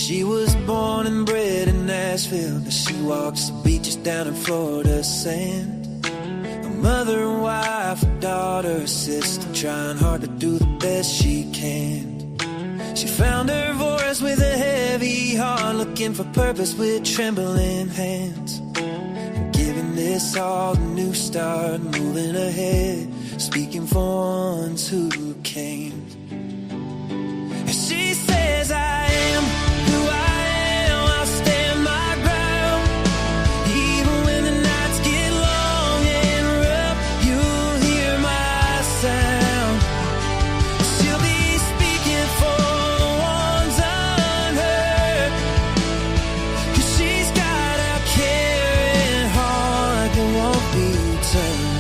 She was born and bred in Nashville, but she walks the beaches down in Florida sand. A mother and wife, a daughter, a sister, trying hard to do the best she can. She found her voice with a heavy heart, looking for purpose with trembling hands. Giving this all a new start, moving ahead, speaking for ones who came. She says, I am who I am, I'll stand my ground. Even when the nights get long and rough, you'll hear my sound. She'll be speaking for the ones unheard, 'cause she's got a caring heart that won't be turned.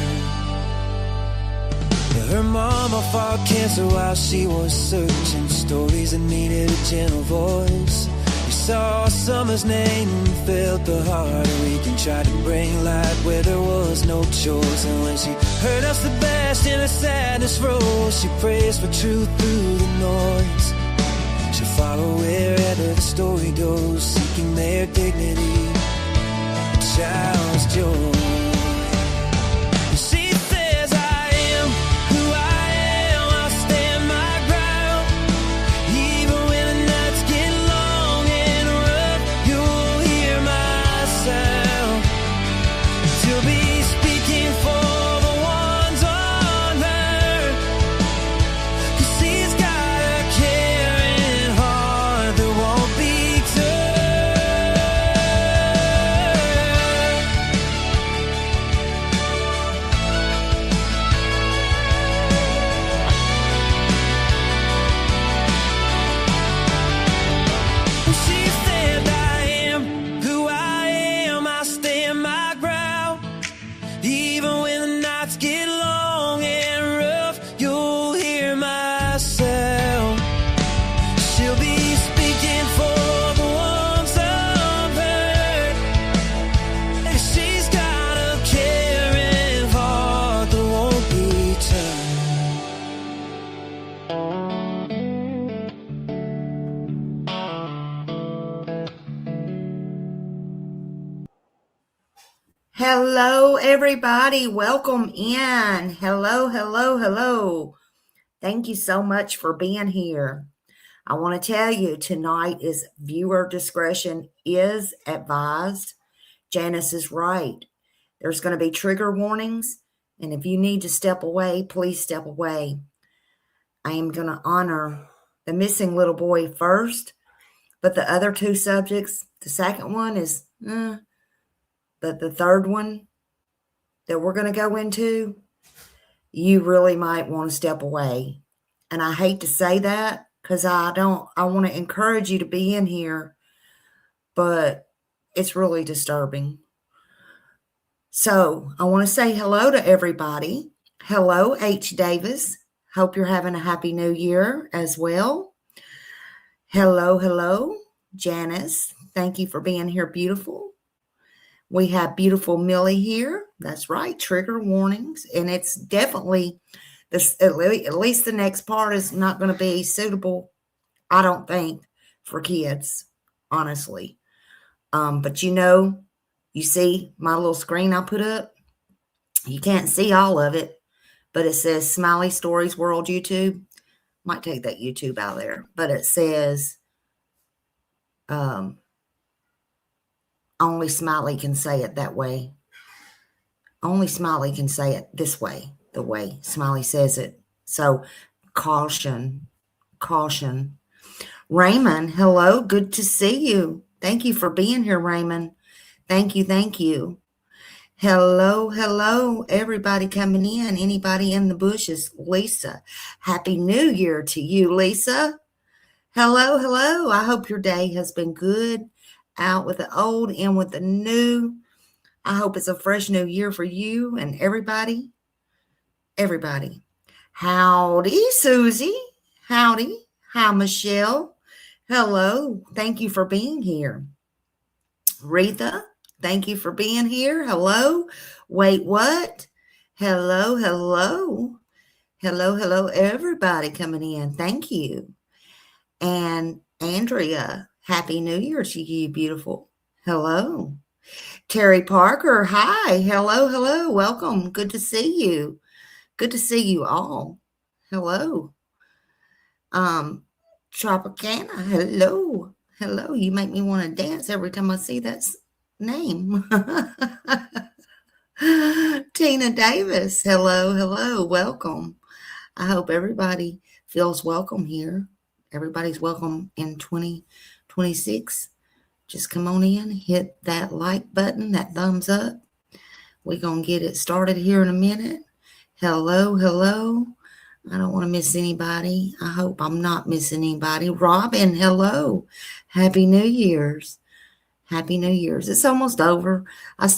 Her mama fought cancer while she was searching, stories that needed a gentle voice. We saw summer's name and felt the heart ache and tried to bring light where there was no choice. And when she heard us the best in her sadness rose, she prays for truth through the noise. She'll follow wherever the story goes, seeking their dignity, a child's joy. Hello, everybody. Welcome in. Hello, hello, hello. Thank you so much for being here. I want to tell you tonight is viewer discretion is advised. Janice is right. There's going to be trigger warnings, and if you need to step away, please step away. I am going to honor the missing little boy first, but the other two subjects, the second one is but the third one that we're going to go into, you really might want to step away. And I hate to say that because I want to encourage you to be in here, but it's really disturbing. So I want to say hello to everybody. Hello, H. Davis. Hope you're having a happy new year as well. Hello, hello, Janice. Thank you for being here, beautiful. We have beautiful Millie here. That's right, trigger warnings. And it's definitely, this. At least the next part is not going to be suitable, I don't think, for kids, honestly. But you see my little screen I put up? You can't see all of it, but it says Smiley Stories World YouTube. Might take that YouTube out of there. But it says, only Smiley can say it that way. Only Smiley can say it this way, the way Smiley says it. So caution, caution. Raymond, hello. Good to see you. Thank you for being here, Raymond. Thank you. Thank you. Hello, hello, everybody coming in. Anybody in the bushes? Lisa, happy new year to you, Lisa. Hello, hello. I hope your day has been good. Out with the old, in with the new. I hope it's a fresh new year for you and everybody. Everybody. Howdy, Susie. Howdy. Hi, Michelle. Hello. Thank you for being here. Retha, thank you for being here. Hello. Wait, what? Hello, hello. Hello, hello, everybody coming in. Thank you. And Andrea, Happy New Year to you, beautiful. Hello. Terry Parker, hi. Hello. Welcome. Good to see you. Good to see you all. Hello. Tropicana, hello. You make me want to dance every time I see that name. Tina Davis, hello. Welcome. I hope everybody feels welcome here. Everybody's welcome in 2026. Just come on in, hit that like button, that thumbs up. We're going to get it started here in a minute. Hello. I don't want to miss anybody. I hope I'm not missing anybody. Robin, hello. Happy New Year's. Happy New Year's. It's almost over.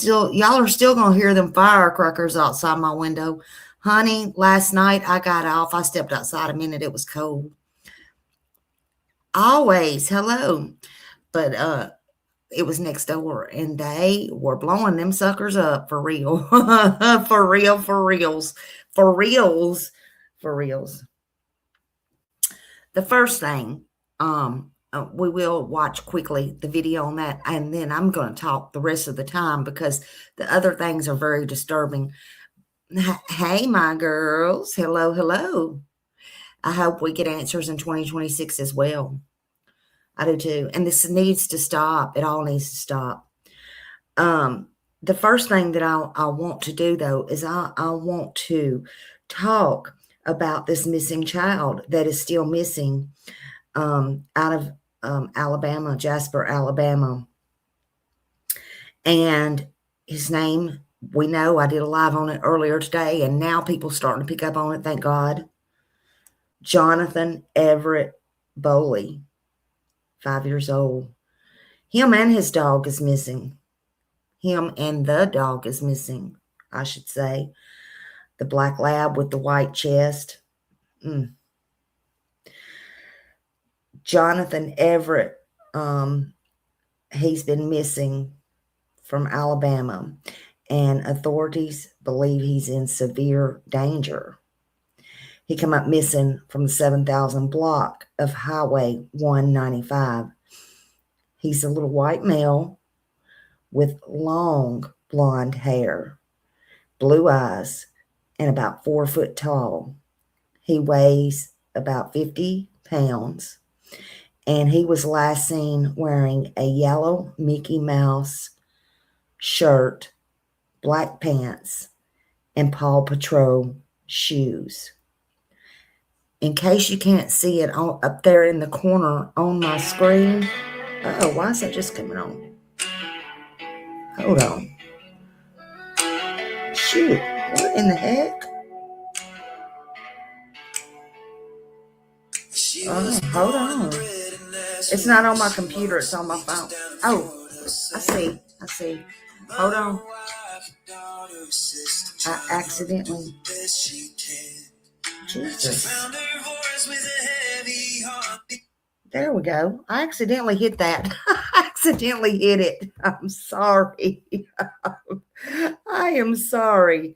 Y'all are still going to hear them firecrackers outside my window. Honey, last night I got off. I stepped outside a minute. It was cold. Always, hello. But it was next door, and they were blowing them suckers up for real. For reals. The first thing, we will watch quickly the video on that, and then I'm going to talk the rest of the time because the other things are very disturbing. Hey, my girls. Hello. I hope we get answers in 2026 as well. I do too. And this needs to stop. It all needs to stop. The first thing that I want to do, though, is I want to talk about this missing child that is still missing out of Alabama, Jasper, Alabama. And his name, we know, I did a live on it earlier today, and now people starting to pick up on it, thank God. Jonathan Everett Bolley, 5 years old. Him and his dog is missing. Him and the dog is missing, I should say. The black lab with the white chest. Jonathan Everett, he's been missing from Alabama, and authorities believe he's in severe danger. He came up missing from the 7,000 block of Highway 195. He's a little white male with long blonde hair, blue eyes, and about 4 foot tall. He weighs about 50 pounds, and he was last seen wearing a yellow Mickey Mouse shirt, black pants, and Paw Patrol shoes. In case you can't see it up there in the corner on my screen. Uh-oh, why is that just coming on? Hold on. Shoot, what in the heck? Hold on. It's not on my computer, it's on my phone. Oh, I see. Hold on. I accidentally. Jesus. There we go. I accidentally hit that. I accidentally hit it. I'm sorry. I am sorry.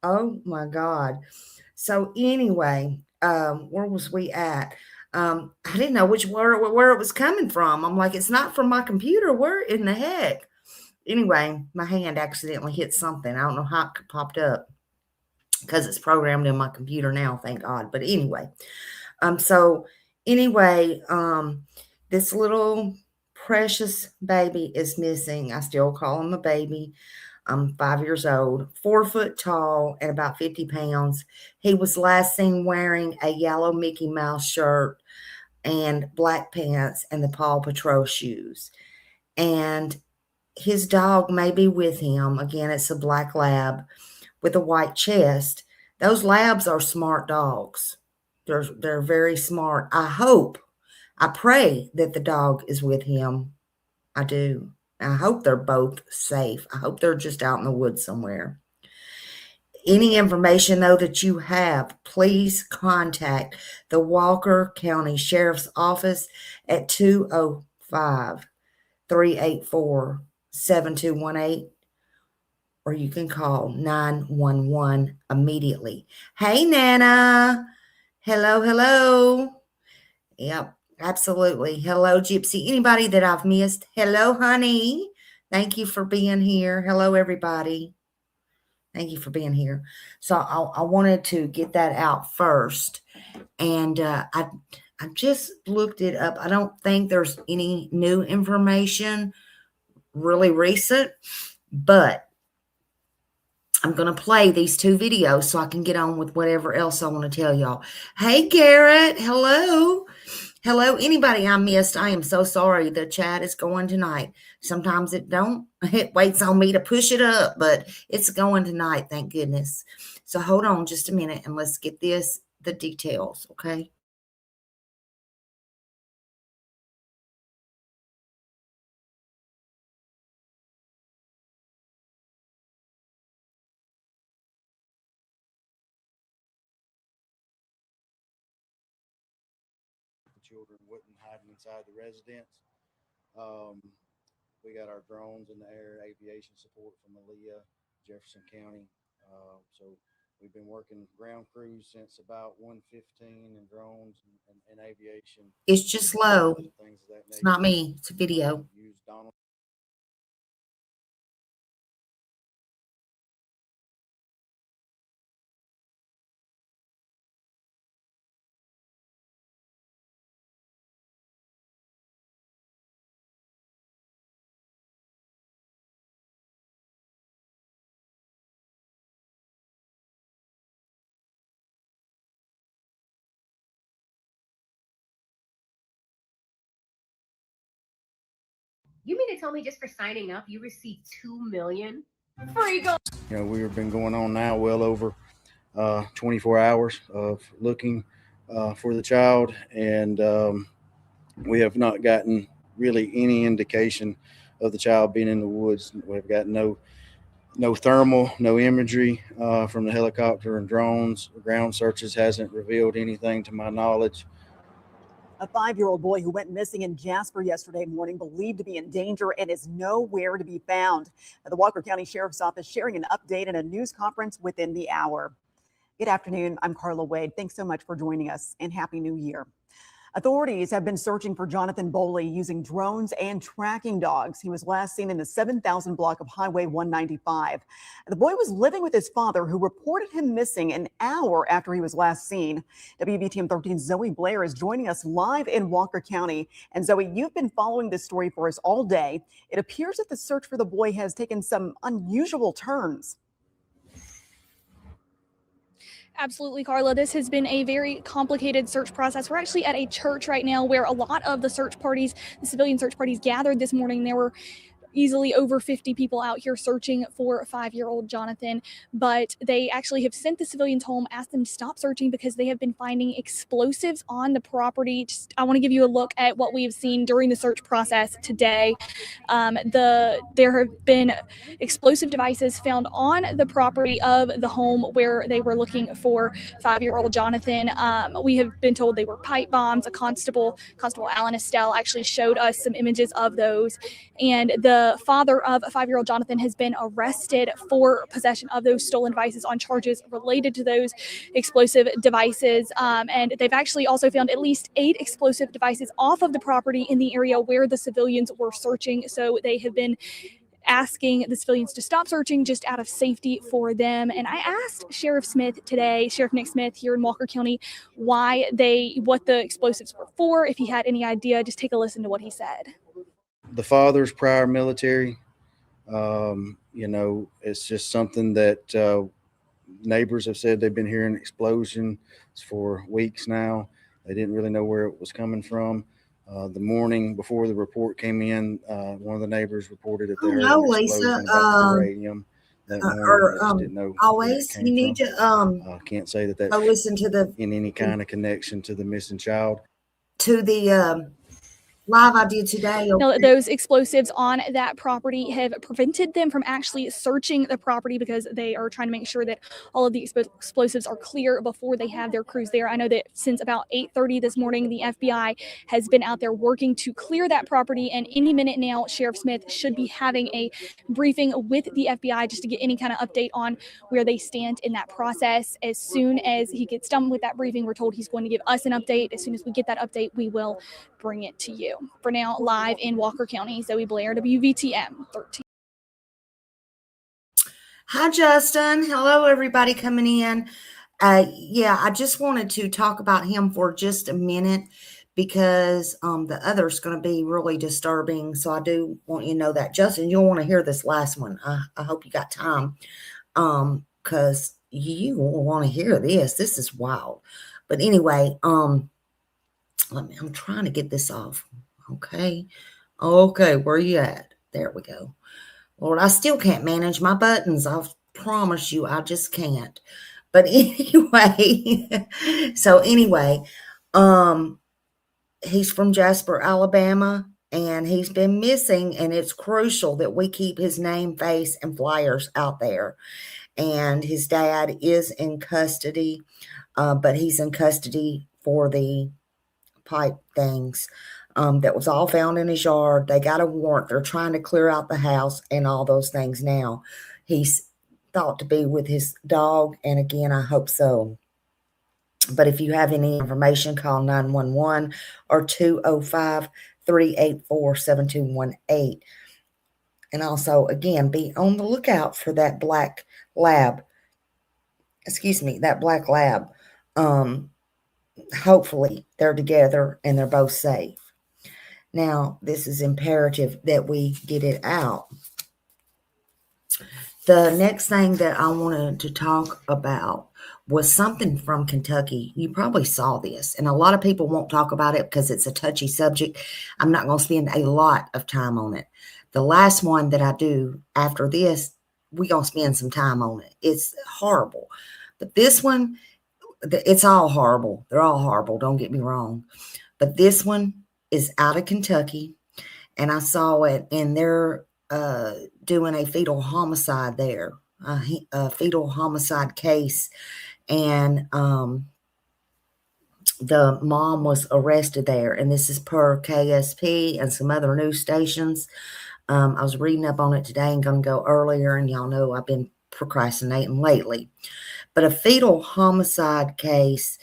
Oh my God. So anyway, where was we at? I didn't know where it was coming from. I'm like, it's not from my computer. Where in the heck? Anyway, my hand accidentally hit something. I don't know how it popped up because it's programmed in my computer now, thank God. But anyway, this little precious baby is missing. I still call him a baby. I'm 5 years old, 4 foot tall, and about 50 pounds. He was last seen wearing a yellow Mickey Mouse shirt and black pants and the Paw Patrol shoes. And his dog may be with him. Again, it's a black lab with a white chest. Those labs are smart dogs. They're very smart. I pray that the dog is with him. I do. I hope they're both safe. I hope they're just out in the woods somewhere. Any information, though, that you have, please contact the Walker County Sheriff's Office at 205-384-7218, or you can call 911 immediately. Hey, Nana. Hello. Yep. Absolutely. Hello, Gypsy. Anybody that I've missed? Hello, honey. Thank you for being here. Hello, everybody. Thank you for being here. So I wanted to get that out first. And I just looked it up. I don't think there's any new information really recent, but I'm going to play these two videos so I can get on with whatever else I want to tell y'all. Hey, Garrett. Hello. Hello. Anybody I missed, I am so sorry. The chat is going tonight. Sometimes it don't. It waits on me to push it up, but it's going tonight. Thank goodness. So hold on just a minute and let's get the details, okay? Children wouldn't hiding inside the residence. We got our drones in the air, aviation support from Aaliyah, Jefferson County. So we've been working ground crews since about 1:15 and drones and aviation. It's just low. Things of that nature. It's not me. It's a video. Use Donald. You mean to tell me just for signing up, you received $2 million free gold? You know, we've been going on now well over 24 hours of looking for the child, and we have not gotten really any indication of the child being in the woods. We've got no thermal, no imagery from the helicopter and drones. Ground searches hasn't revealed anything to my knowledge. A 5-year-old boy who went missing in Jasper yesterday morning, believed to be in danger, and is nowhere to be found. The Walker County Sheriff's Office sharing an update in a news conference within the hour. Good afternoon. I'm Carla Wade. Thanks so much for joining us, and Happy New Year. Authorities have been searching for Jonathan Bolley using drones and tracking dogs. He was last seen in the 7,000 block of Highway 195. The boy was living with his father, who reported him missing an hour after he was last seen. WBTM 13's Zoe Blair is joining us live in Walker County. And Zoe, you've been following this story for us all day. It appears that the search for the boy has taken some unusual turns. Absolutely, Carla. This has been a very complicated search process. We're actually at a church right now where a lot of the search parties, the civilian search parties, gathered this morning. There were easily over 50 people out here searching for 5-year-old Jonathan, but they actually have sent the civilians home, asked them to stop searching because they have been finding explosives on the property. I want to give you a look at what we have seen during the search process today. There have been explosive devices found on the property of the home where they were looking for 5-year-old Jonathan. We have been told they were pipe bombs. Constable Alan Estelle actually showed us some images of those, and the father of 5-year-old Jonathan has been arrested for possession of those stolen devices on charges related to those explosive devices. And they've actually also found at least 8 explosive devices off of the property in the area where the civilians were searching. So they have been asking the civilians to stop searching just out of safety for them. And I asked Sheriff Smith today, Sheriff Nick Smith here in Walker County, what the explosives were for, if he had any idea. Just take a listen to what he said. The father's prior military, it's just something that neighbors have said they've been hearing explosions for weeks now. They didn't really know where it was coming from. The morning before the report came in, one of the neighbors reported that they heard an explosion about the uranium. That morning, I just didn't know always you need from. To can't say that listen to the in any kind of connection to the missing child. To the Live I did today. Now, Okay. those explosives on that property have prevented them from actually searching the property because they are trying to make sure that all of the explosives are clear before they have their crews there. I know that since about 8:30 this morning, the FBI has been out there working to clear that property, and any minute now, Sheriff Smith should be having a briefing with the FBI just to get any kind of update on where they stand in that process. As soon as he gets done with that briefing, we're told he's going to give us an update. As soon as we get that update, we will bring it to you. For now, live in Walker County, Zoe Blair, WVTM 13. Hi, Justin. Hello, everybody coming in. Yeah, I just wanted to talk about him for just a minute because the other's going to be really disturbing. So I do want you to know that. Justin, you'll want to hear this last one. I hope you got time because you will want to hear this. This is wild. But anyway, I'm trying to get this off. Okay, where you at? There we go. Lord, I still can't manage my buttons. I promise you, I just can't. But anyway, he's from Jasper, Alabama, and he's been missing, and it's crucial that we keep his name, face, and flyers out there. And his dad is in custody, but he's in custody for the pipe things. That was all found in his yard. They got a warrant. They're trying to clear out the house and all those things now. He's thought to be with his dog, and again, I hope so. But if you have any information, call 911 or 205-384-7218. And also, again, be on the lookout for that black lab. That black lab. Hopefully, they're together and they're both safe. Now, this is imperative that we get it out. The next thing that I wanted to talk about was something from Kentucky. You probably saw this, and a lot of people won't talk about it because it's a touchy subject. I'm not going to spend a lot of time on it. The last one that I do after this, we're going to spend some time on it. It's horrible. But this one, it's all horrible. They're all horrible. Don't get me wrong. But this one is out of Kentucky, and I saw it, and they're doing a fetal homicide there, a fetal homicide case, and the mom was arrested there, and this is per KSP and some other news stations. I was reading up on it today and going to go earlier, and y'all know I've been procrastinating lately. But a fetal homicide case,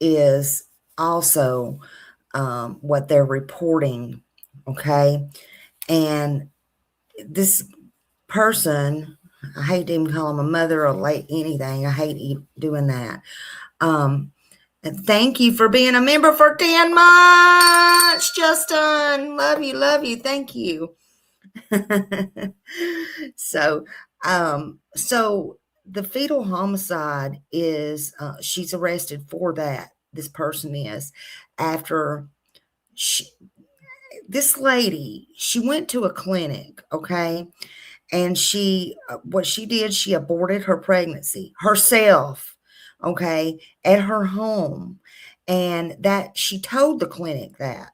is also what they're reporting, okay? And this person, I hate to even call him a mother or late anything. I hate doing that. And thank you for being a member for 10 months, Justin. Love you. Thank you. So the fetal homicide is, she's arrested for that. This person is, after this lady, she went to a clinic, okay? And what she did, she aborted her pregnancy herself, okay, at her home. And that she told the clinic that,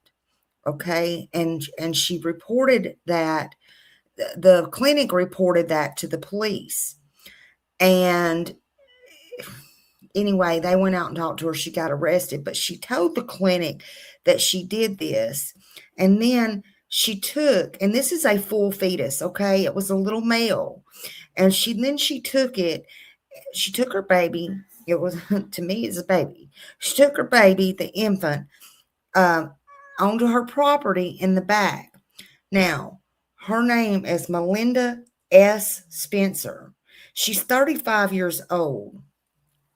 okay? And she reported that, the clinic reported that to the police. And anyway, they went out and talked to her. She got arrested, but she told the clinic that she did this. And then she took, and this is a full fetus, okay? It was a little male. And she took it. She took her baby. It was, to me, it's a baby. She took her baby, the infant, onto her property in the back. Now, her name is Melinda S. Spencer. She's 35 years old,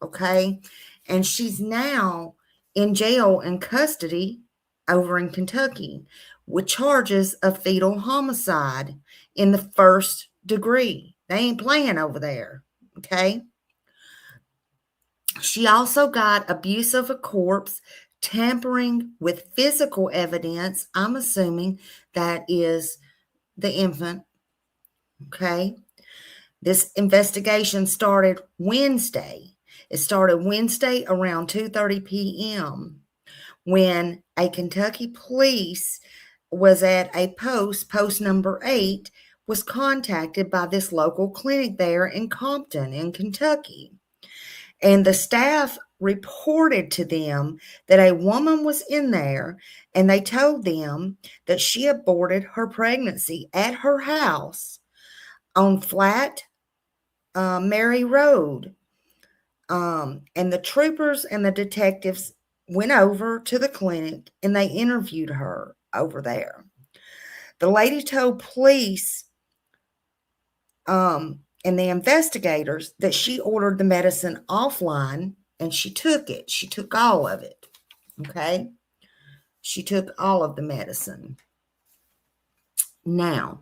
okay? And she's now in jail in custody over in Kentucky with charges of fetal homicide in the 1st degree. They ain't playing over there, okay? She also got abuse of a corpse, tampering with physical evidence. I'm assuming that is the infant, okay? This investigation started Wednesday. It started Wednesday around 2:30 p.m. when a Kentucky police was at a post number 8, was contacted by this local clinic there in Compton in Kentucky. And the staff reported to them that a woman was in there, and they told them that she aborted her pregnancy at her house on Flat Mary Road. And the troopers and the detectives went over to the clinic and they interviewed her over there. The lady told police and the investigators that she ordered the medicine offline and she took it. She took all of it. Okay. She took all of the medicine. Now,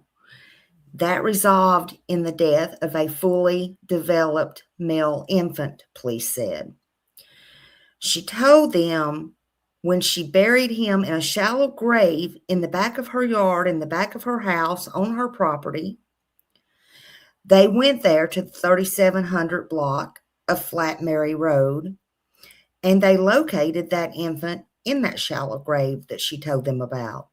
that resolved in the death of a fully developed male infant, police said. She told them when she buried him in a shallow grave in the back of her yard, in the back of her house, on her property, they went there to the 3700 block of Flat Mary Road, and they located that infant in that shallow grave that she told them about.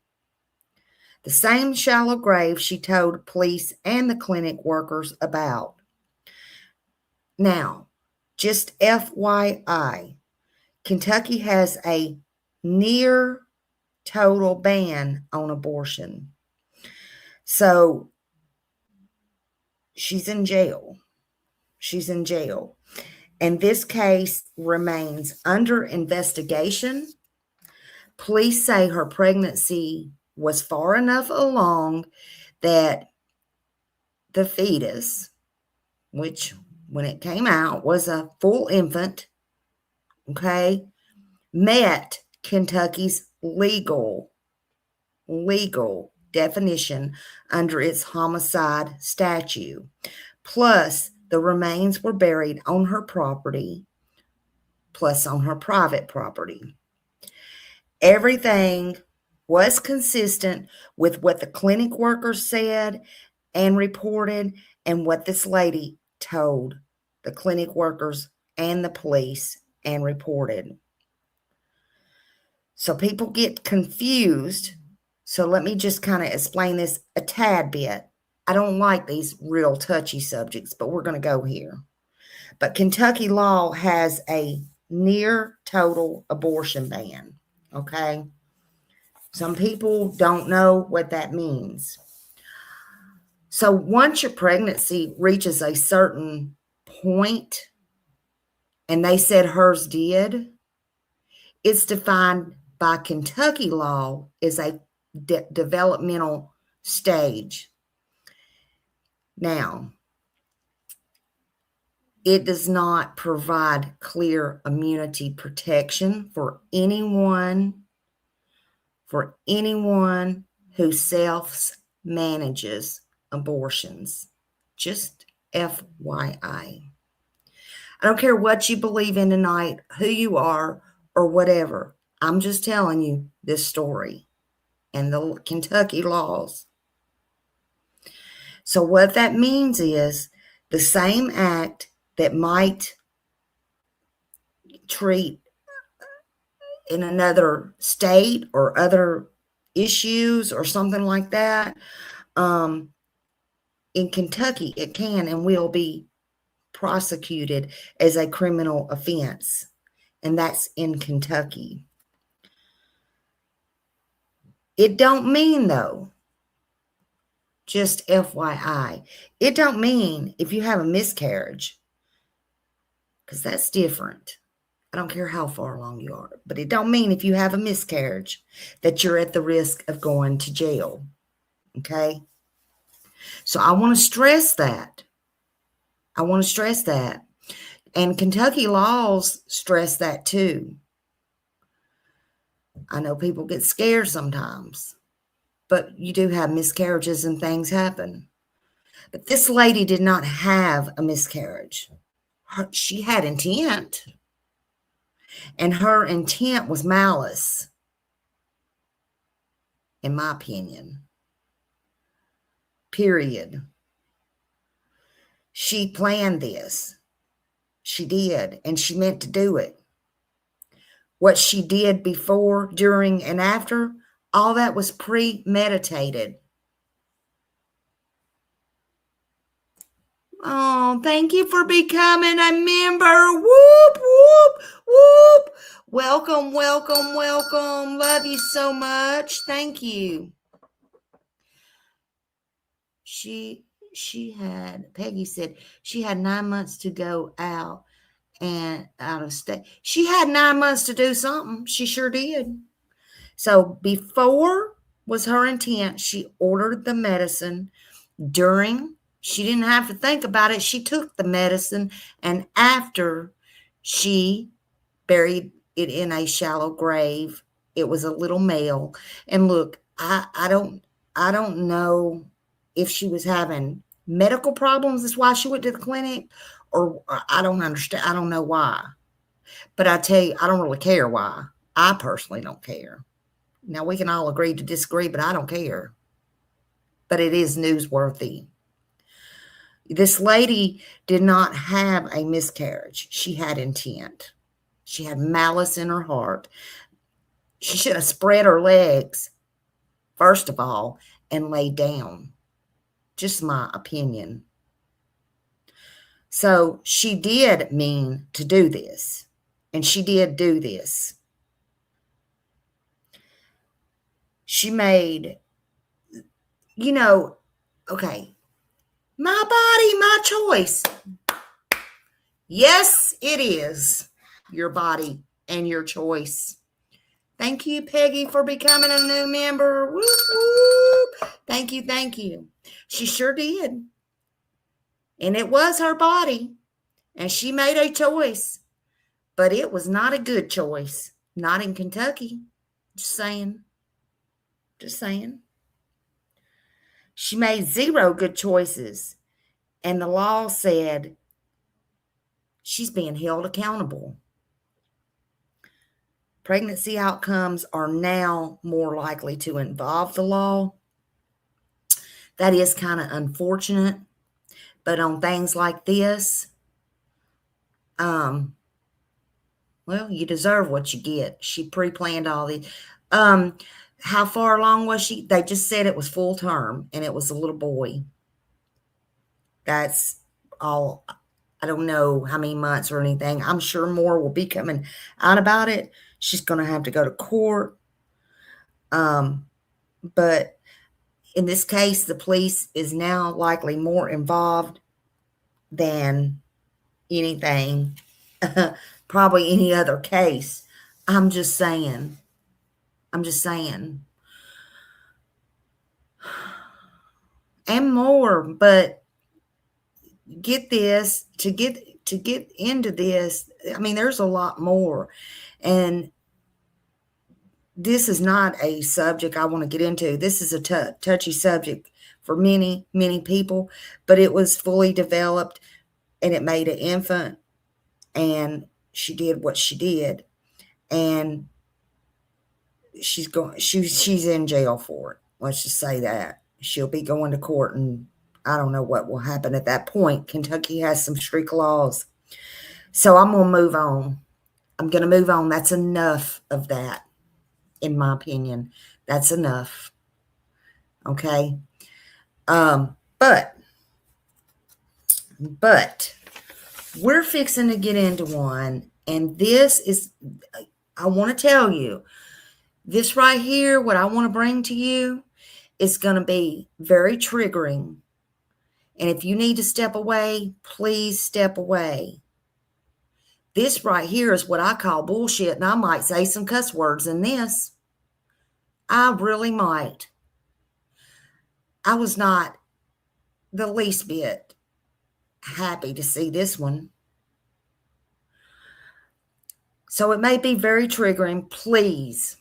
The same shallow grave she told police and the clinic workers about. Now, just FYI, Kentucky has a near total ban on abortion. So she's in jail. She's in jail. And this case remains under investigation. Police say her pregnancy was far enough along that the fetus, which when it came out was a full infant, okay, met Kentucky's legal definition under its homicide statute. Plus, the remains were buried on her property, plus on her private property. Everything was consistent with what the clinic workers said and reported and what this lady told the clinic workers and the police and reported. So people get confused. So let me just kind of explain this a tad bit. I don't like these real touchy subjects, but we're going to go here. But Kentucky law has a near total abortion ban, okay? Some people don't know what that means. So once your pregnancy reaches a certain point, and they said hers did, it's defined by Kentucky law as a developmental stage. Now, it does not provide clear immunity protection for anyone who self-manages abortions. Just FYI. I don't care what you believe in tonight, who you are, or whatever. I'm just telling you this story and the Kentucky laws. So what that means is the same act that might treat in another state or other issues or something like that, in Kentucky, it can and will be prosecuted as a criminal offense. And that's in Kentucky. It don't mean, though, just FYI, it don't mean if you have a miscarriage, because that's different. I don't care how far along you are, but it don't mean if you have a miscarriage that you're at the risk of going to jail. Okay? So I want to stress that. And Kentucky laws stress that too. I know people get scared sometimes, but you do have miscarriages and things happen. But this lady did not have a miscarriage. She had intent. And her intent was malice, in my opinion. Period. She planned this. She did, and she meant to do it. what she did before, during, and after, all that was premeditated. Oh, thank you for becoming a member. Whoop, whoop, whoop. Welcome, welcome, welcome. Love you so much. Thank you. Peggy said she had 9 months to go out and out of state. She had 9 months to do something. She sure did. So before was her intent. She ordered the medicine. During, she didn't have to think about it. She took the medicine. And after, she buried it in a shallow grave. It was a little male. And look, I don't know if she was having medical problems. That's why she went to the clinic, or I don't understand. I don't know why. But I tell you, I don't really care why. I personally don't care. Now, we can all agree to disagree, but I don't care. But it is newsworthy. This lady did not have a miscarriage. She had intent. She had malice in her heart. She should have spread her legs, first of all, and laid down. Just my opinion. So she did mean to do this, and she did do this. She made, okay, my body, my choice. Yes, it is your body and your choice. Thank you, Peggy, for becoming a new member. Whoop, whoop. Thank you, thank you. She sure did. And it was her body, and she made a choice. But it was not a good choice. Not in Kentucky. Just saying. Just saying. She made 0 good choices. And the law said she's being held accountable. Pregnancy outcomes are now more likely to involve the law. That is kind of unfortunate. But on things like this, well, you deserve what you get. She pre-planned all these. How far along was she? They just said it was full term, and it was a little boy. That's all. I don't know how many months or anything. I'm sure more will be coming out about it. She's going to have to go to court. But in this case, the police is now likely more involved than anything, probably any other case. I'm just saying. And more, but get this, to get into this, I mean, there's a lot more. And this is not a subject I want to get into. This is a touchy subject for many, many people, but it was fully developed, and it made an infant, and she did what she did, and she's in jail for it. Let's just say that. She'll be going to court, and I don't know what will happen at that point. Kentucky has some strict laws. So I'm going to move on. That's enough of that, in my opinion. That's enough. Okay? But we're fixing to get into one, and this is, I want to tell you, this right here, what I want to bring to you, is going to be very triggering. And if you need to step away, please step away. This right here is what I call bullshit, and I might say some cuss words in this. I really might. I was not the least bit happy to see this one. So it may be very triggering. Please,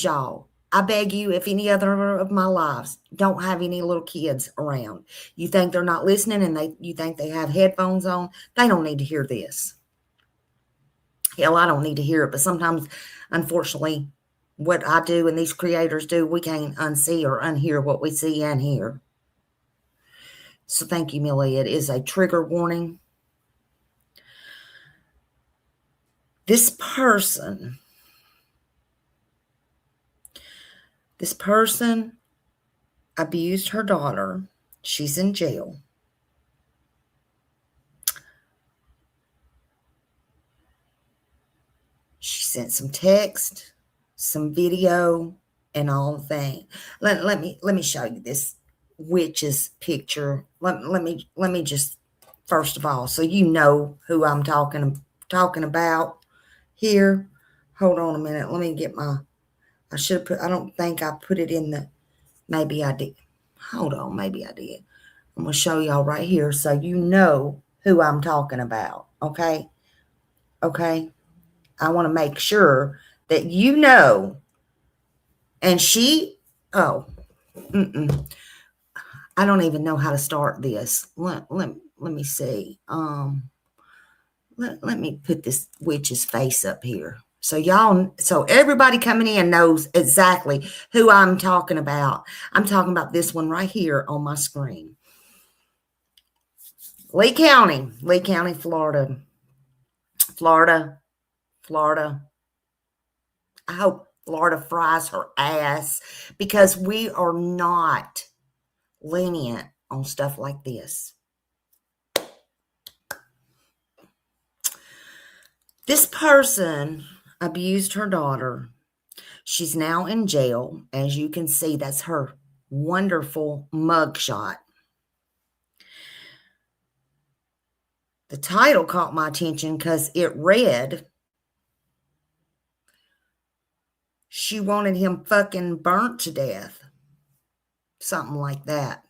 y'all. I beg you, if any other of my lives don't have any little kids around, you think they're not listening, and you think they have headphones on, they don't need to hear this. Hell, I don't need to hear it, but sometimes, unfortunately, what I do and these creators do, we can't unsee or unhear what we see and hear. So thank you, Millie. It is a trigger warning. This person This person abused her daughter. She's in jail. She sent some text, some video, and all the thing. Let me show you this witch's picture. Let me just, first of all, so you know who I'm talking about here. Hold on a minute. Let me get my, I should have put, I don't think I put it in the, maybe I did. Hold on, maybe I did. I'm going to show y'all right here so you know who I'm talking about, okay? Okay? I want to make sure that you know. And she, oh, I don't even know how to start this. Let me see. Let me put this witch's face up here. So y'all, so everybody coming in knows exactly who I'm talking about. I'm talking about this one right here on my screen. Lee County, Florida. I hope Florida fries her ass, because we are not lenient on stuff like this. This person abused her daughter. She's now in jail. As you can see, that's her wonderful mugshot. The title caught my attention because it read, she wanted him fucking burnt to death. Something like that.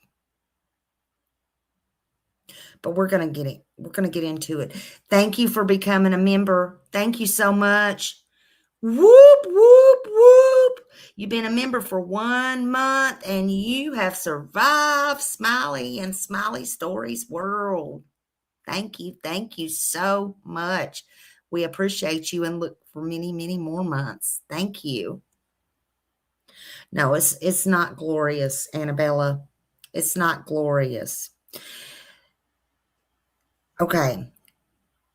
But we're going to get it. We're going to get into it. Thank you for becoming a member. Thank you so much. Whoop, whoop, whoop. You've been a member for 1 month and you have survived Smiley and Smiley Stories World. Thank you. Thank you so much. We appreciate you and look for many, many more months. Thank you. No, it's not glorious, Annabella. It's not glorious. Okay.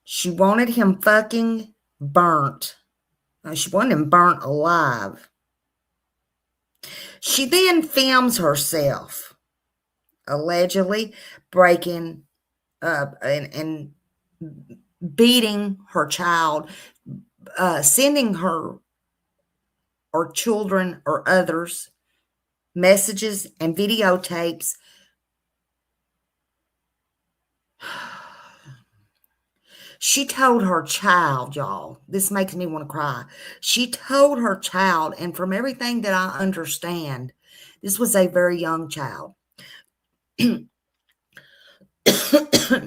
She wanted him fucking burnt. She wanted him burnt alive. She then films herself allegedly breaking up and beating her child, sending her or children or others messages and videotapes. She told her child, y'all, this makes me want to cry. She told her child, and from everything that I understand, this was a very young child.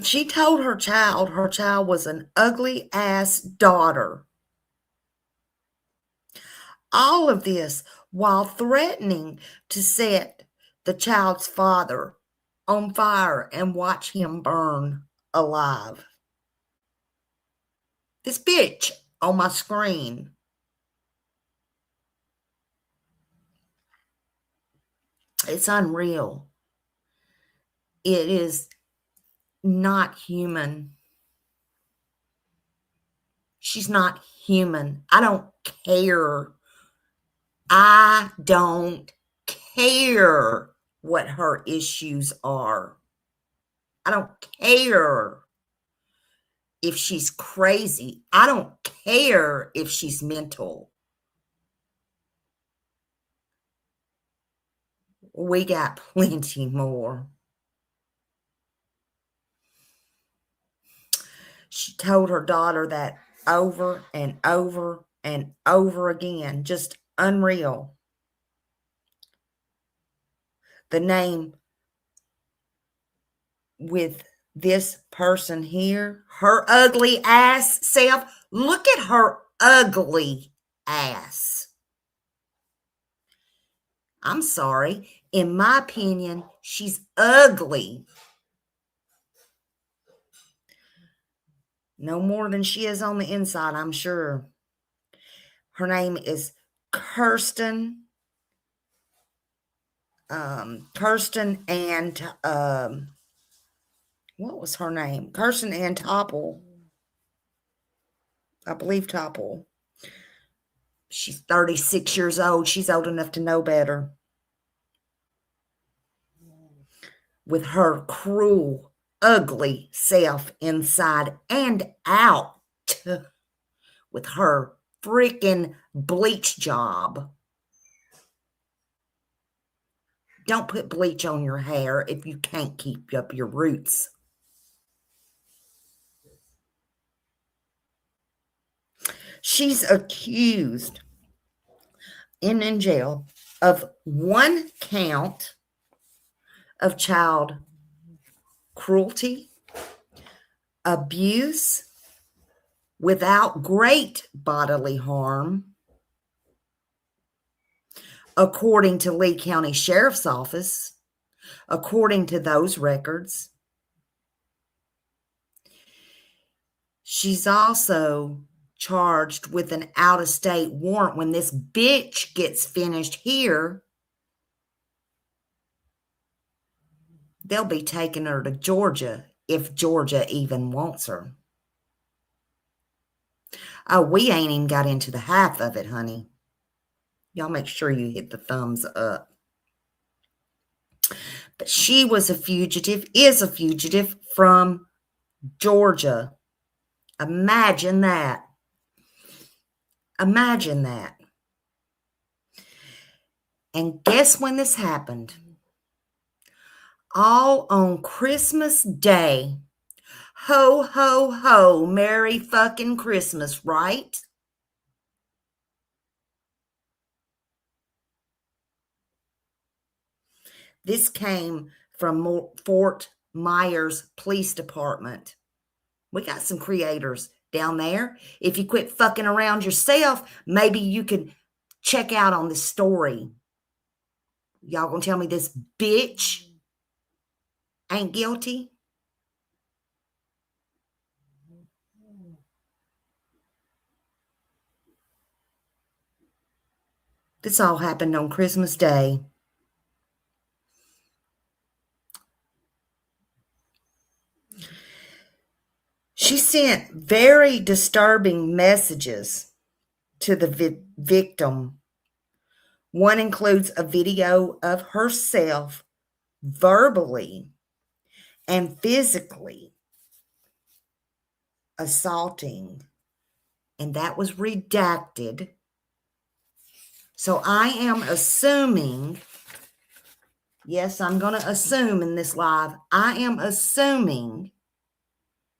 She told her child was an ugly ass daughter. All of this while threatening to set the child's father on fire and watch him burn alive. This bitch on my screen. It's unreal. It is not human. She's not human. I don't care. I don't care what her issues are. I don't care if she's crazy. I don't care if she's mental. We got plenty more. She told her daughter that over and over and over again. Just unreal. The name with this person here, her ugly ass self. Look at her ugly ass. I'm sorry. In my opinion, she's ugly. No more than she is on the inside, I'm sure. Her name is Kirsten. Kirsten and what was her name? Kirsten and Topple. I believe Topple. She's 36 years old. She's old enough to know better. With her cruel, ugly self inside and out. With her freaking bleach job. Don't put bleach on your hair if you can't keep up your roots. She's accused and in jail of 1 count of child cruelty, abuse without great bodily harm, according to Lee County Sheriff's Office, according to those records. She's also charged with an out-of-state warrant. When this bitch gets finished here, they'll be taking her to Georgia, if Georgia even wants her. Oh, we ain't even got into the half of it, honey. Y'all make sure you hit the thumbs up. But she was a fugitive, is a fugitive from Georgia. Imagine that. Imagine that. And guess when this happened? All on Christmas Day. Ho, ho, ho. Merry fucking Christmas, right? This came from Fort Myers Police Department. We got some creators down there. If you quit fucking around yourself, maybe you could check out on this story. Y'all gonna tell me this bitch ain't guilty? This all happened on Christmas Day. She sent very disturbing messages to the victim. One includes a video of herself verbally and physically assaulting, and that was redacted. So I am assuming, yes, I'm going to assume in this live, I am assuming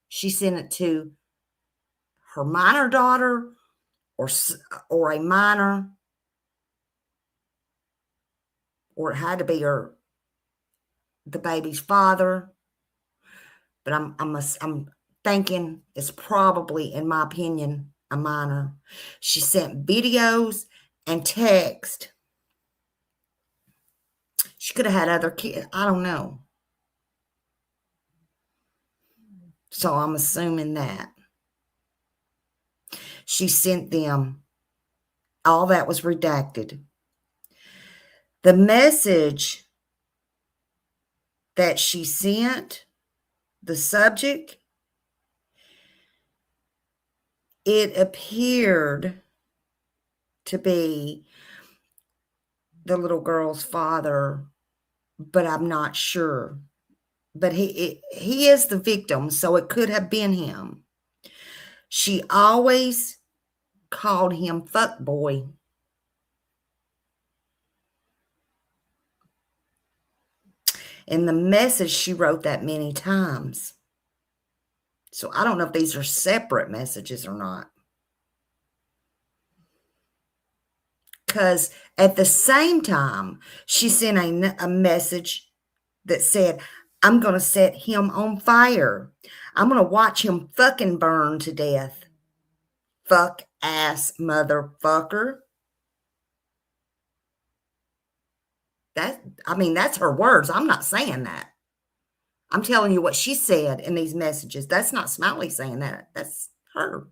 she sent it to her minor daughter or a minor, or it had to be the baby's father. But I'm thinking it's probably, in my opinion, a minor. She sent videos and text. She could have had other kids. I don't know. So I'm assuming that. She sent them. All that was redacted. The message that she sent, the subject, it appeared to be the little girl's father, but I'm not sure. But he is the victim, so it could have been him. She always called him fuck boy. In the message, she wrote that many times. So I don't know if these are separate messages or not. Because at the same time, she sent a message that said, I'm going to set him on fire. I'm going to watch him fucking burn to death. Fuck ass motherfucker. That's her words. I'm not saying that. I'm telling you what she said in these messages. That's not Smiley saying that. That's her.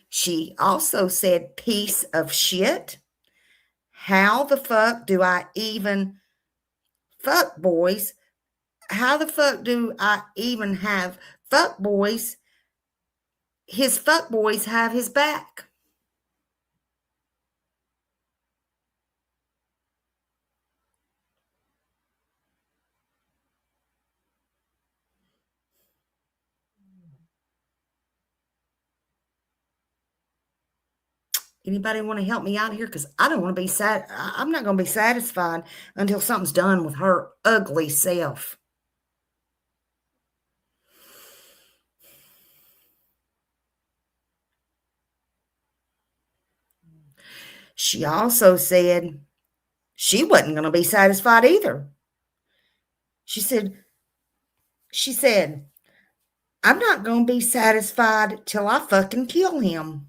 She also said, piece of shit. How the fuck do I even fuck boys? How the fuck do I even have fuck boys his fuckboys have his back. Anybody want to help me out here? Because I don't want to be sad. I'm not going to be satisfied until something's done with her ugly self. She also said she wasn't going to be satisfied either. She said, I'm not going to be satisfied till I fucking kill him.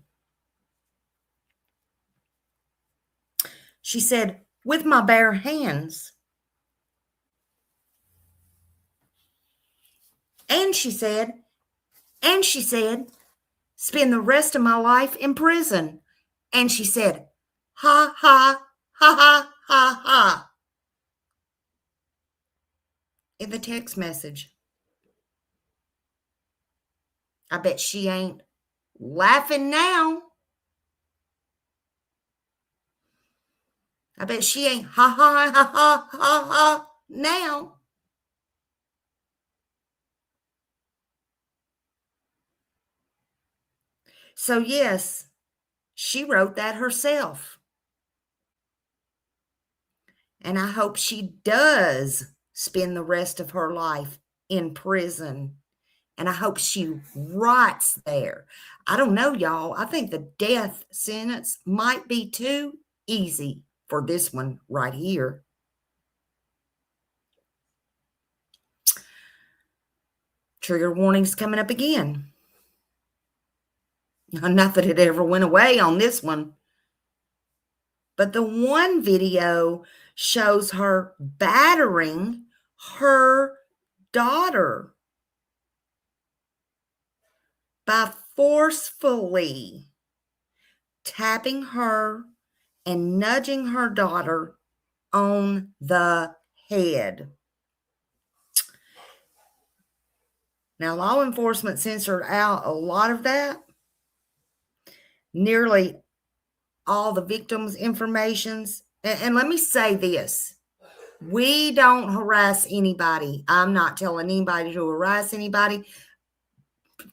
She said, with my bare hands. And she said, spend the rest of my life in prison. And she said, ha, ha, ha, ha, ha, ha. In the text message. I bet she ain't laughing now. I bet she ain't ha, ha, ha, ha, ha, ha now. So yes, she wrote that herself. And I hope she does spend the rest of her life in prison. And I hope she rots there. I don't know, y'all. I think the death sentence might be too easy for this one right here. Trigger warnings coming up again. Not that it ever went away on this one. But the one video shows her battering her daughter by forcefully tapping her and nudging her daughter on the head. Now, law enforcement censored out a lot of that. Nearly all the victims' informations. And let me say this. We don't harass anybody. I'm not telling anybody to harass anybody.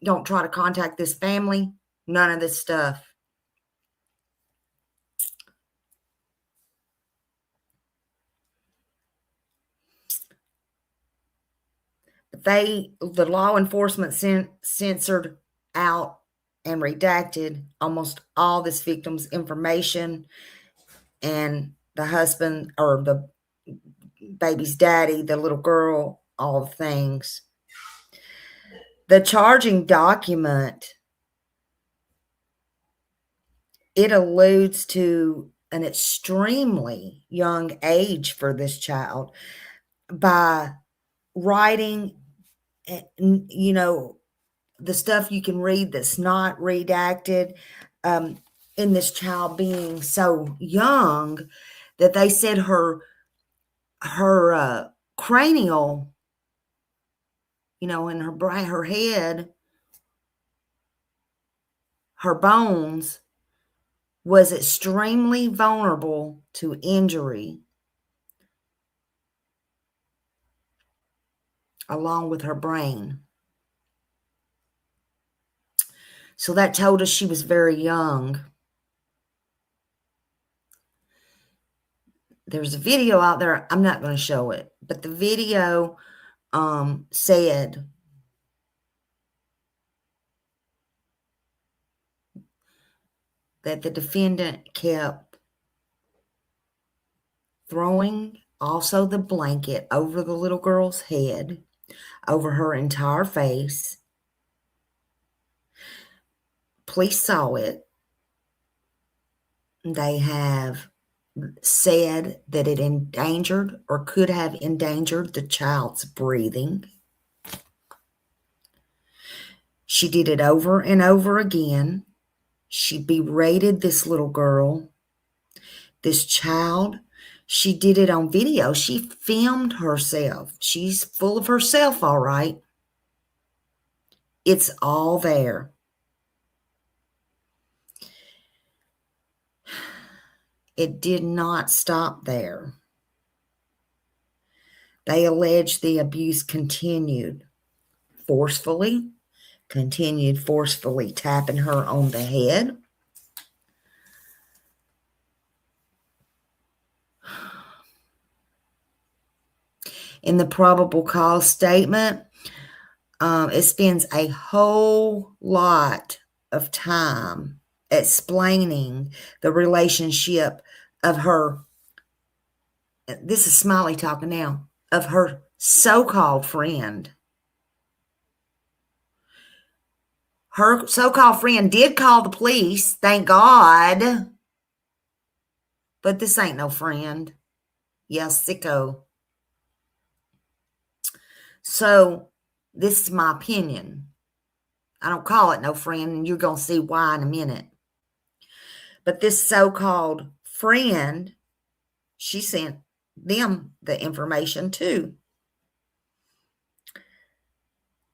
Don't try to contact this family. None of this stuff. The law enforcement censored out and redacted almost all this victim's information, and the husband or the baby's daddy, the little girl, all the things. The charging document, it alludes to an extremely young age for this child by writing, you know, the stuff you can read that's not redacted, in this child being so young that they said her cranial, you know, in her brain, her head, her bones was extremely vulnerable to injury, along with her brain. So that told us she was very young. There's a video out there. I'm not going to show it, but the video said that the defendant kept throwing also the blanket over the little girl's head, over her entire face. Police saw it. They have said that it endangered or could have endangered the child's breathing. She did it over and over again. She berated this little girl, this child. She did it on video. She filmed herself. She's full of herself, all right. It's all there. it did not stop there. They alleged the abuse continued forcefully tapping her on the head. In the probable cause statement, it spends a whole lot of time explaining the relationship of her, this is Smiley talking now, of her so-called friend. Her so-called friend did call the police, thank God. But this ain't no friend. Yeah, sicko. So, this is my opinion. I don't call it no friend, and you're going to see why in a minute. But this so-called friend, she sent them the information too.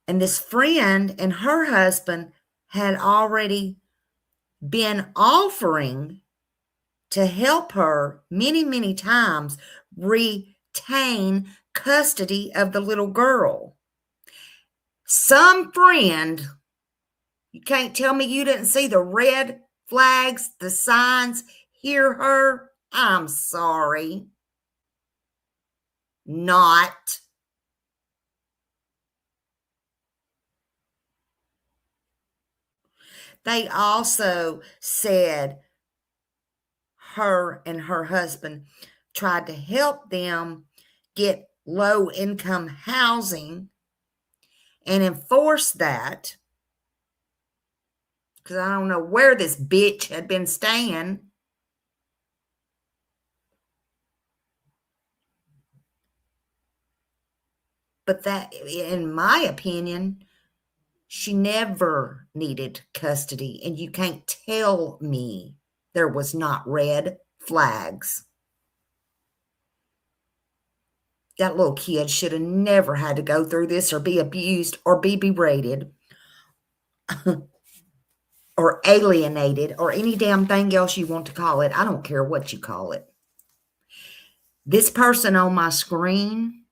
And this friend and her husband had already been offering to help her many, many times retain custody of the little girl. Some friend, you can't tell me you didn't see the red flags, the signs, hear her. I'm sorry. Not. They also said her and her husband tried to help them get low-income housing and enforce that, because I don't know where this bitch had been staying. But that, in my opinion, she never needed custody, and you can't tell me there was not red flags. That little kid should have never had to go through this or be abused or be berated or alienated or any damn thing else you want to call it. I don't care what you call it. This person on my screen,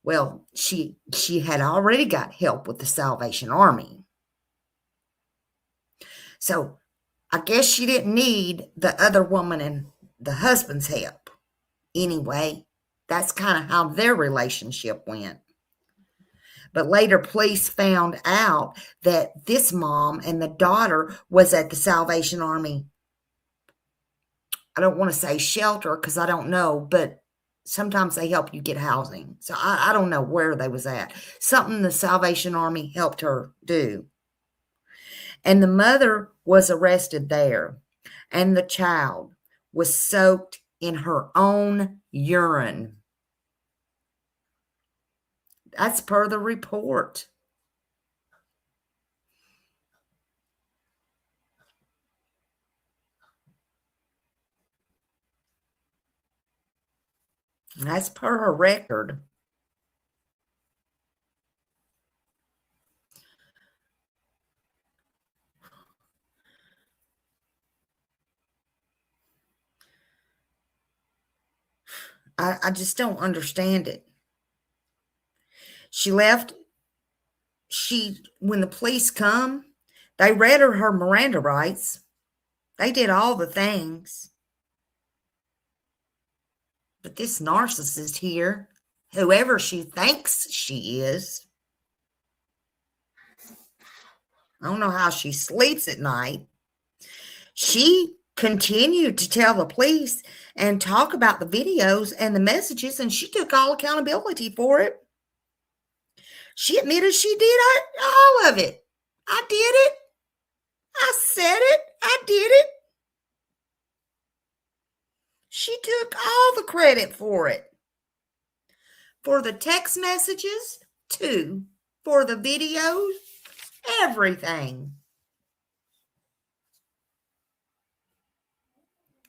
well, she had already got help with the Salvation Army. So I guess she didn't need the other woman and the husband's help. Anyway, that's kind of how their relationship went. But later, police found out that this mom and the daughter was at the Salvation Army. I don't want to say shelter because I don't know, but sometimes they help you get housing. So I don't know where they was at. Something the Salvation Army helped her do. And the mother was arrested there. And the child was soaked in her own urine. That's per the report. That's per her record. I just don't understand it. She left. When the police come, they read her Miranda rights. They did all the things. But this narcissist here, whoever she thinks she is, I don't know how she sleeps at night. She continued to tell the police and talk about the videos and the messages, and she took all accountability for it. She admitted she did all of it. I did it. I said it. I did it. She took all the credit for it. For the text messages, too. For the videos, everything.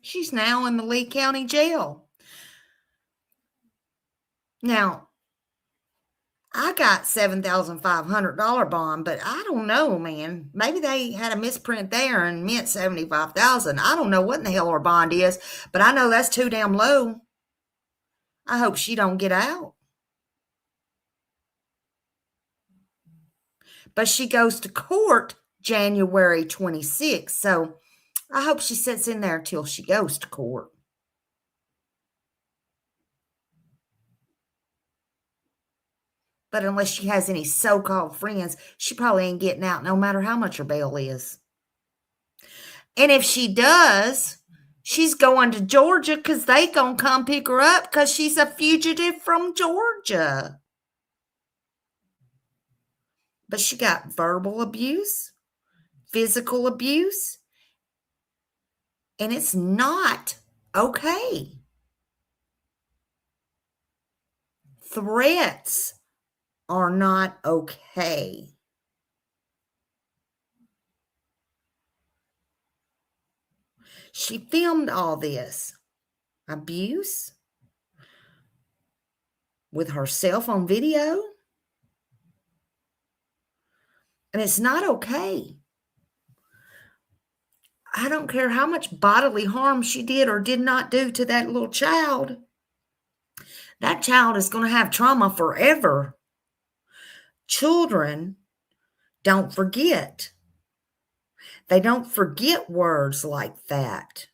She's now in the Lee County Jail. Now, I got $7,500 bond, but I don't know, man. Maybe they had a misprint there and meant 75,000. I don't know what in the hell her bond is, but I know that's too damn low. I hope she don't get out. But she goes to court January 26th, so I hope she sits in there till she goes to court. But unless she has any so-called friends, she probably ain't getting out no matter how much her bail is. And if she does, she's going to Georgia because they going to come pick her up because she's a fugitive from Georgia. But she got verbal abuse, physical abuse, and it's not okay. Threats are not okay. She filmed all this abuse with herself on video, and it's not okay. I don't care how much bodily harm she did or did not do to that little child. That child is going to have trauma forever. Children don't forget. They don't forget words like that.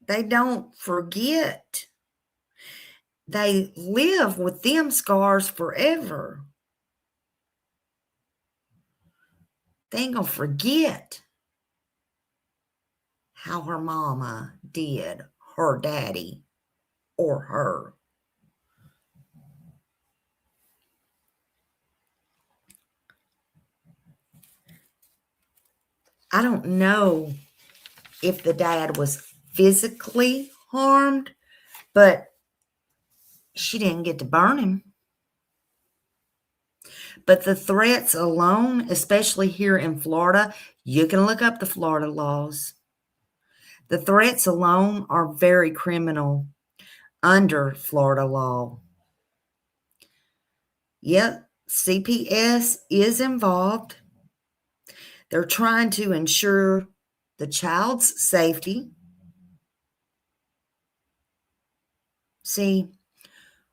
They don't forget. They live with them scars forever. They ain't going to forget how her mama did her daddy or her. I don't know if the dad was physically harmed, but she didn't get to burn him. But the threats alone, especially here in Florida, you can look up the Florida laws. The threats alone are very criminal under Florida law. Yep, CPS is involved. They're trying to ensure the child's safety. See,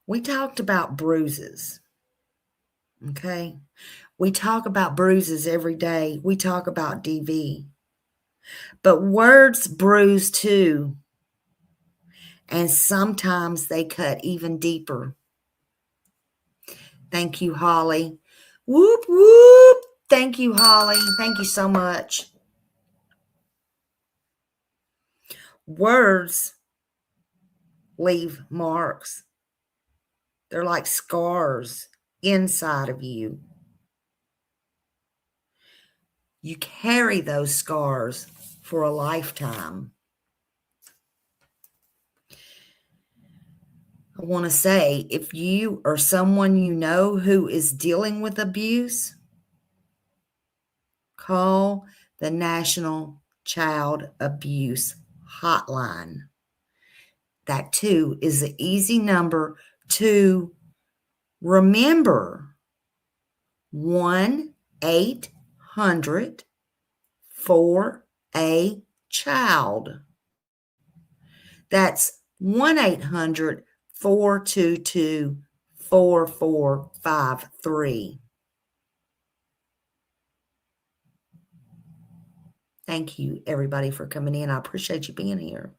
we talked about bruises, okay? We talk about bruises every day. We talk about DV. But words bruise too. And sometimes they cut even deeper. Thank you, Holly. Whoop, whoop. Thank you, Holly. Thank you so much. Words leave marks. They're like scars inside of you. You carry those scars for a lifetime. I want to say, if you or someone you know who is dealing with abuse, call the National Child Abuse Hotline. That too is an easy number to remember. 1-800-4A-CHILD. That's 1-800-422-4453. Thank you, everybody, for coming in. I appreciate you being here.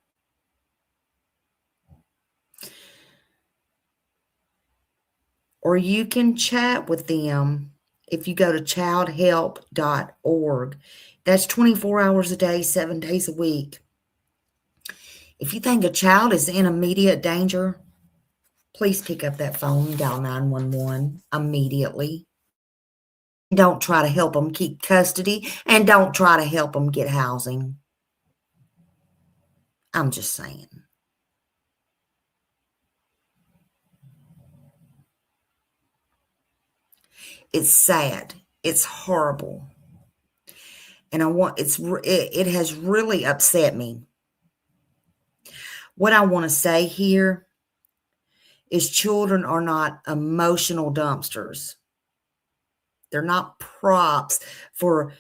Or you can chat with them if you go to childhelp.org. That's 24 hours a day, 7 days a week. If you think a child is in immediate danger, please pick up that phone and dial 911 immediately. Don't try to help them keep custody, and don't try to help them get housing. I'm just saying. It's sad. It's horrible. And it has really upset me. What I want to say here is children are not emotional dumpsters. They're not props for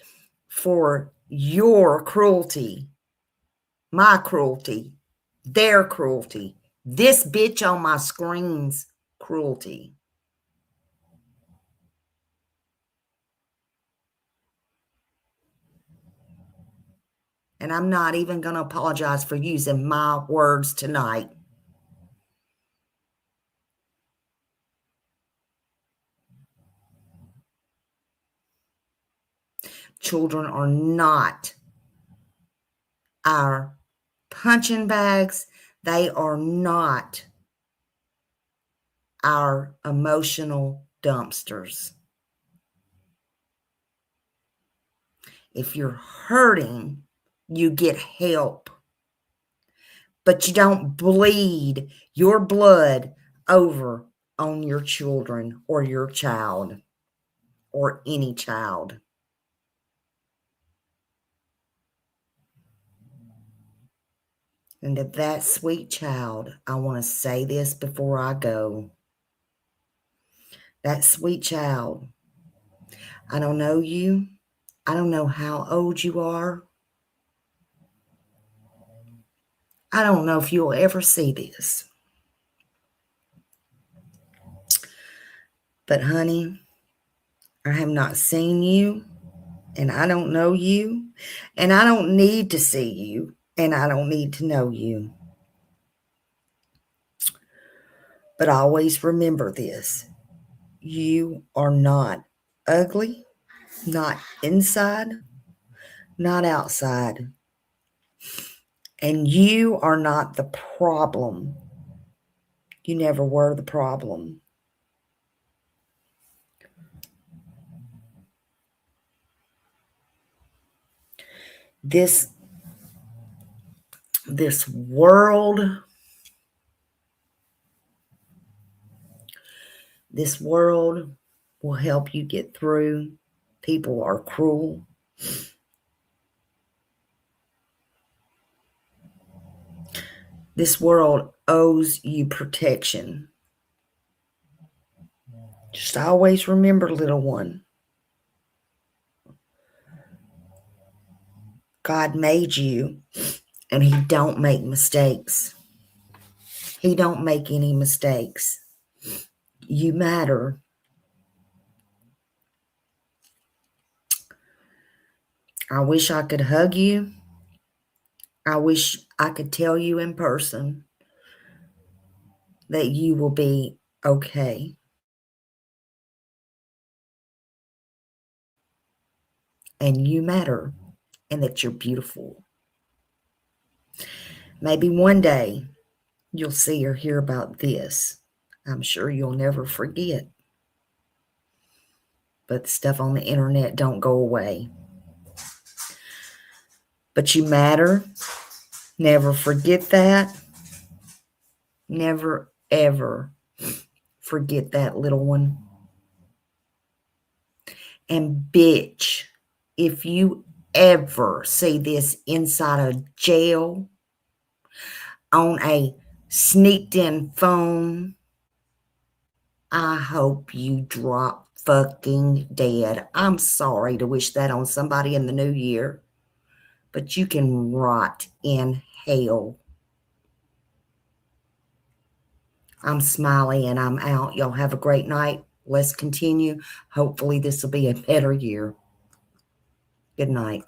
your cruelty, my cruelty, their cruelty, this bitch on my screen's cruelty. And I'm not even going to apologize for using my words tonight. Children are not our punching bags. They are not our emotional dumpsters. If you're hurting, you get help. But you don't bleed your blood over on your children or your child or any child. And to that sweet child, I want to say this before I go. That sweet child, I don't know you. I don't know how old you are. I don't know if you'll ever see this. But honey, I have not seen you, and I don't know you, and I don't need to see you, and I don't need to know you. But always remember this. You are not ugly, not inside, not outside. And you are not the problem. You never were the problem. This world will help you get through. People are cruel. This world owes you protection. Just always remember, little one, God made you, and he don't make mistakes. He don't make any mistakes. You matter. I wish I could hug you. I wish I could tell you in person that you will be okay. And you matter, and that you're beautiful. Maybe one day you'll see or hear about this. I'm sure you'll never forget. But the stuff on the internet don't go away. But you matter. Never forget that. Never, ever forget that, little one. And bitch, if you ever see this inside a jail on a sneaked in phone, I hope you drop fucking dead. I'm sorry to wish that on somebody in the new year, but you can rot in hell. I'm Smiley and I'm out. Y'all have a great night. Let's continue. Hopefully this will be a better year. Good night.